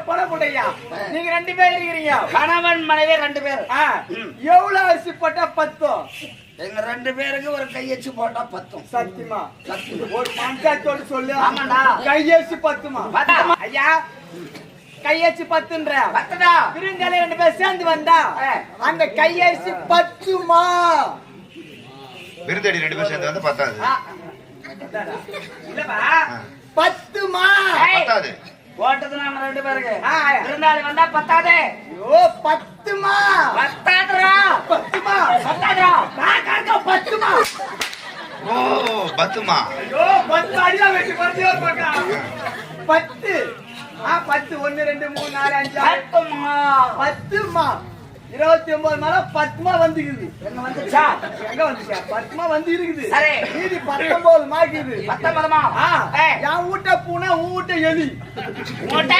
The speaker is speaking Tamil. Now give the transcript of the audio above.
பண புடையா நீங்க 2 பேர் இருக்கிறீங்க. கணவன் மனைவி 2 பேர். எவ்வளவு அரிசி போட்டா 10? எங்க 2 பேருக்கு ஒரு கையச்சு போட்டா 10. சத்தியமா ஒரு மனசாட்சியோட சொல்லு. ஆமாடா. கையச்சு 10மா? ஐயா கையச்சு 10ன்ற 10டா. விருந்தாளி 2 பேர் சேர்ந்து வந்தா அந்த கையச்சு 10மா? விருந்தடி 2 பேர் சேர்ந்து வந்து 10ஆது. இல்லப்பா 10மா? 10ஆது. போட்டது நாம 2 பேருக்கு. விருந்தாளி வந்தா 10ஆதே. ஐயோ 10மா? 10ஆதுடா. 10மா? 10ஆதுடா. நான் கணக்கு 10மா? ஓ 10மா? ஐயோ 10 அடியா வெட்டி பத்தியோ பக்கா 10. 10 1 2 3 4 5 10மா? 10மா? 29 மேல 10மா வந்துக்குது. என்ன வந்துச்சா? எங்க வந்துச்சா? 10மா வந்து இருக்குது. சரி. மீதி 19 மாக்குது. 19மா? என் வீட்டை பூனை உன் வீட்டை எலி. உன்கிட்ட